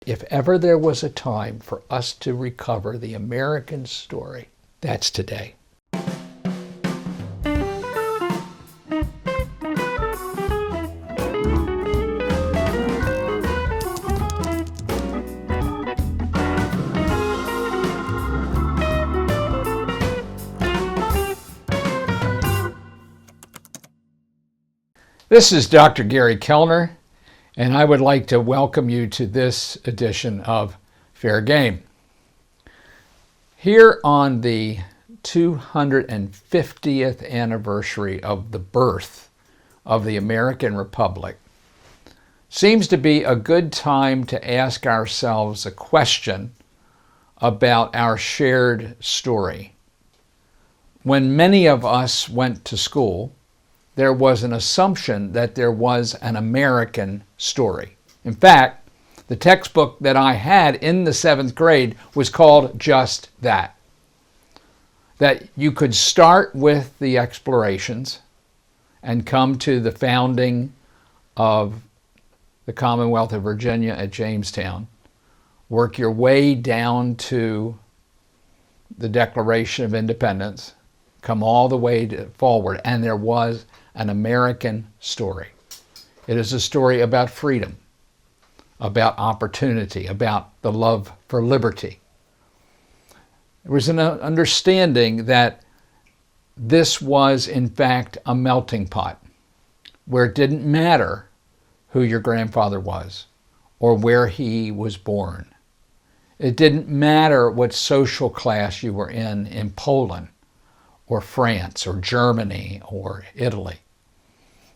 If ever there was a time for us to recover the American story, that's today. This is Dr. Gary Kellner, and I would like to welcome you to this edition of Fair Game. Here on the 250th anniversary of the birth of the American Republic, seems to be a good time to ask ourselves a question about our shared story. When many of us went to school, there was an assumption that there was an American story. In fact, the textbook that I had in the 7th grade was called just that. That you could start with the explorations and come to the founding of the Commonwealth of Virginia at Jamestown, work your way down to the Declaration of Independence, come all the way forward, and there was an American story. It is a story about freedom, about opportunity, about the love for liberty. There was an understanding that this was, in fact, a melting pot where it didn't matter who your grandfather was or where he was born. It didn't matter what social class you were in Poland or France or Germany or Italy.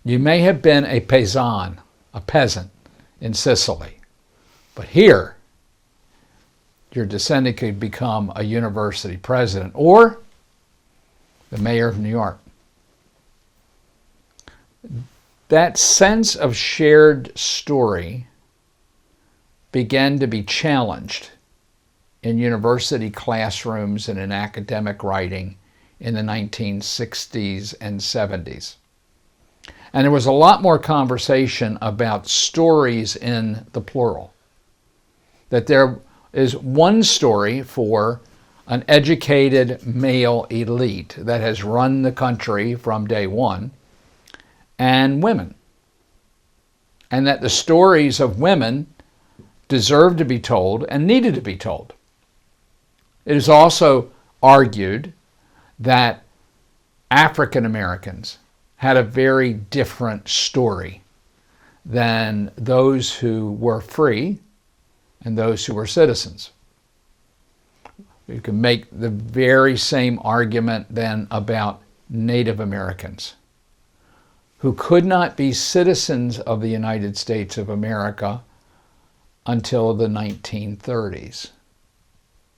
You may have been a paysan, a peasant in Sicily, but here your descendant could become a university president or the mayor of New York. That sense of shared story began to be challenged in university classrooms and in academic writing in the 1960s and 70s. And there was a lot more conversation about stories in the plural. That there is one story for an educated male elite that has run the country from day one, and women. And that the stories of women deserve to be told and needed to be told. It is also argued that African Americans had a very different story than those who were free and those who were citizens. You can make the very same argument then about Native Americans, who could not be citizens of the United States of America until the 1930s.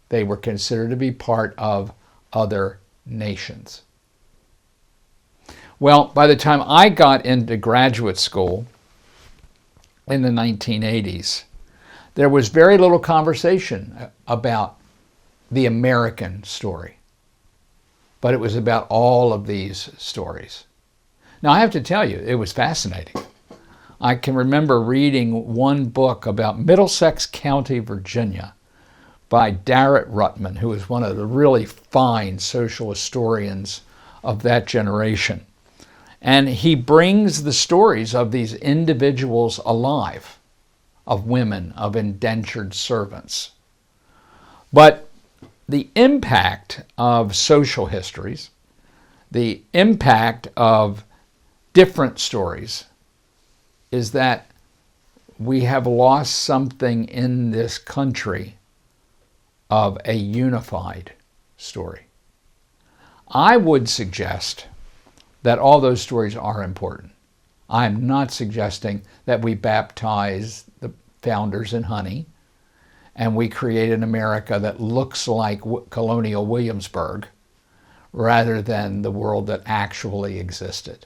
They were considered to be part of other nations. Well, by the time I got into graduate school in the 1980s, there was very little conversation about the American story, but it was about all of these stories. Now, I have to tell you, it was fascinating. I can remember reading one book about Middlesex County, Virginia, by Darrett Ruttman, who was one of the really fine social historians of that generation. And he brings the stories of these individuals alive, of women, of indentured servants. But the impact of social histories, the impact of different stories, is that we have lost something in this country of a unified story. I would suggest that all those stories are important. I'm not suggesting that we baptize the founders in honey and we create an America that looks like colonial Williamsburg rather than the world that actually existed.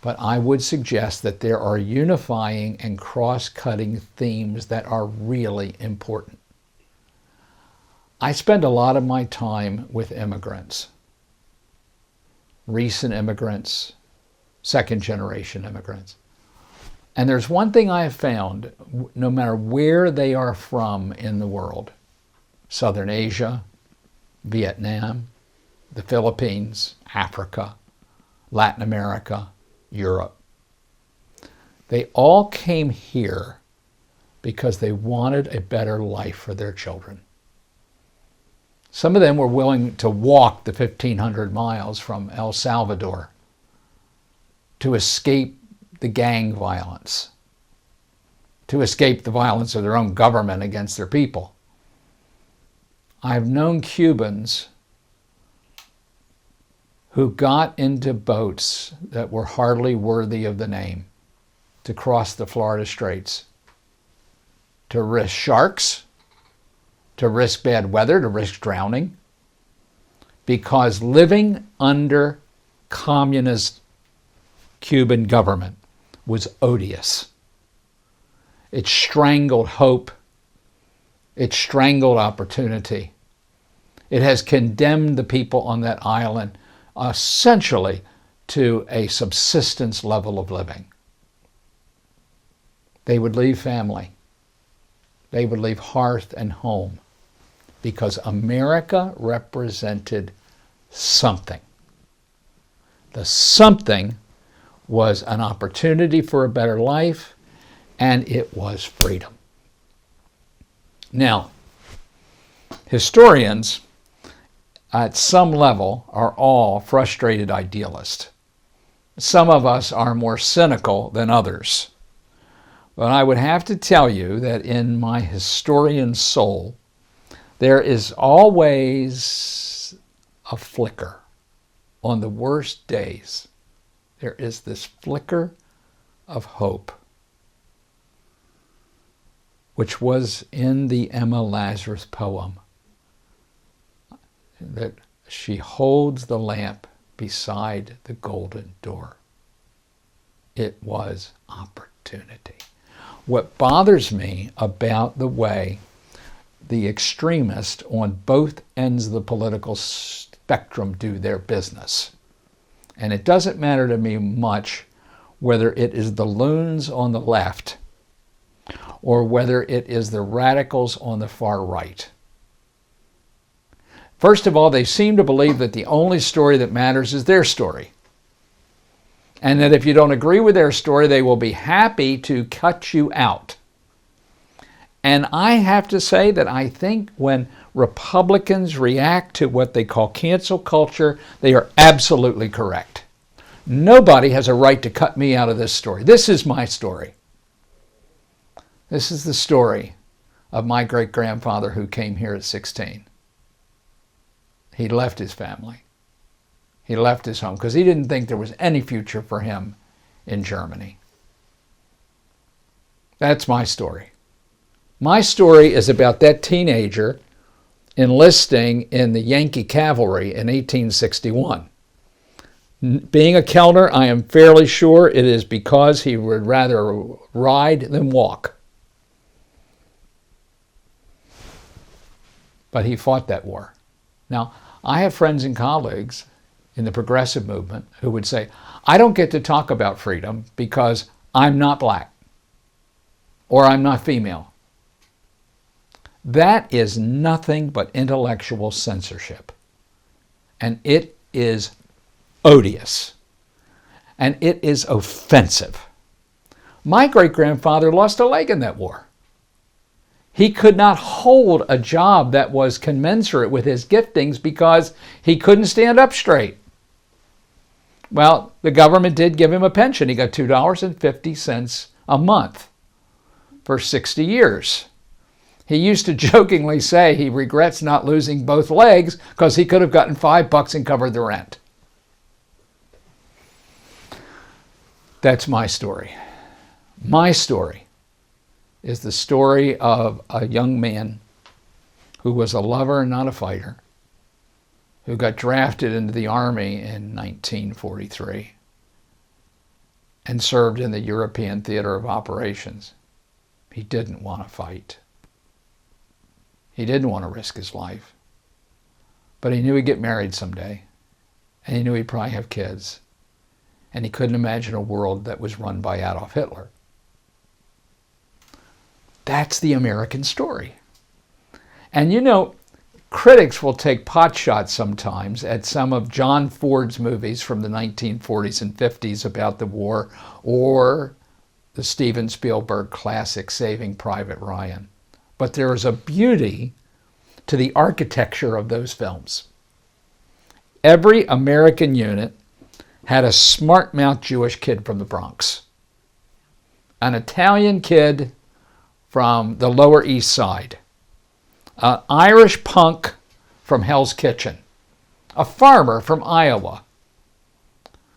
But I would suggest that there are unifying and cross-cutting themes that are really important. I spend a lot of my time with immigrants. Recent immigrants, second-generation immigrants. And there's one thing I have found, no matter where they are from in the world, Southern Asia, Vietnam, the Philippines, Africa, Latin America, Europe, they all came here because they wanted a better life for their children. Some of them were willing to walk the 1,500 miles from El Salvador to escape the gang violence, to escape the violence of their own government against their people. I've known Cubans who got into boats that were hardly worthy of the name to cross the Florida Straits, to risk sharks, to risk bad weather, to risk drowning, because living under communist Cuban government was odious. It strangled hope. It strangled opportunity. It has condemned the people on that island essentially to a subsistence level of living. They would leave family. They would leave hearth and home because America represented something. The something was an opportunity for a better life, and it was freedom. Now, historians at some level are all frustrated idealists. Some of us are more cynical than others. But I would have to tell you that in my historian soul, there is always a flicker. On the worst days, there is this flicker of hope, which was in the Emma Lazarus poem, that she holds the lamp beside the golden door. It was opportunity. What bothers me about the way the extremists on both ends of the political spectrum do their business, and it doesn't matter to me much whether it is the loons on the left or whether it is the radicals on the far right. First of all, they seem to believe that the only story that matters is their story. And that if you don't agree with their story, they will be happy to cut you out. And I have to say that I think when Republicans react to what they call cancel culture, they are absolutely correct. Nobody has a right to cut me out of this story. This is my story. This is the story of my great-grandfather who came here at 16. He left his family. He left his home because he didn't think there was any future for him in Germany. That's my story. My story is about that teenager enlisting in the Yankee cavalry in 1861. Being a Kellner, I am fairly sure it is because he would rather ride than walk. But he fought that war. Now, I have friends and colleagues in the progressive movement who would say, I don't get to talk about freedom because I'm not black or I'm not female. That is nothing but intellectual censorship. And it is odious. And it is offensive. My great-grandfather lost a leg in that war. He could not hold a job that was commensurate with his giftings because he couldn't stand up straight. Well, the government did give him a pension. He got $2.50 a month for 60 years. He used to jokingly say he regrets not losing both legs because he could have gotten $5 and covered the rent. That's my story. My story is the story of a young man who was a lover and not a fighter, who got drafted into the Army in 1943 and served in the European Theater of Operations. He didn't want to fight. He didn't want to risk his life. But he knew he'd get married someday, and he knew he'd probably have kids, and he couldn't imagine a world that was run by Adolf Hitler. That's the American story. And you know, critics will take potshots sometimes at some of John Ford's movies from the 1940s and 50s about the war, or the Steven Spielberg classic Saving Private Ryan. But there is a beauty to the architecture of those films. Every American unit had a smart-mouthed Jewish kid from the Bronx, an Italian kid from the Lower East Side, an Irish punk from Hell's Kitchen, a farmer from Iowa,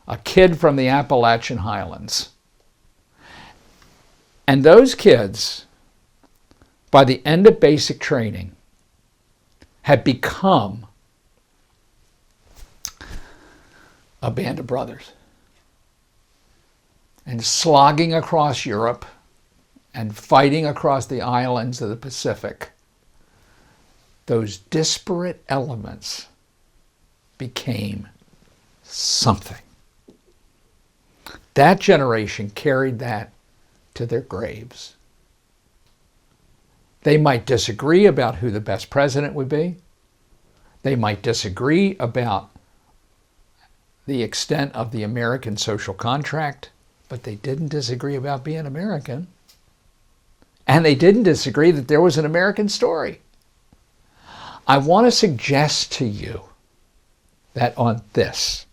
a kid from the Appalachian Highlands. And those kids, by the end of basic training, had become a band of brothers. And slogging across Europe and fighting across the islands of the Pacific, those disparate elements became something. That generation carried that to their graves. They might disagree about who the best president would be. They might disagree about the extent of the American social contract, but they didn't disagree about being American. And they didn't disagree that there was an American story. I want to suggest to you that on this,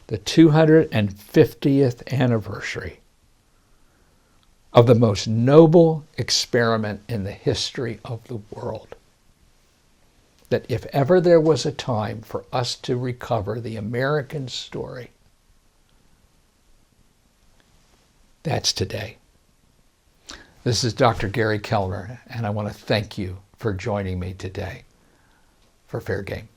the 250th anniversary of the most noble experiment in the history of the world, that if ever there was a time for us to recover the American story, that's today. This is Dr. Gary Kellner, and I want to thank you for joining me today for Fair Game.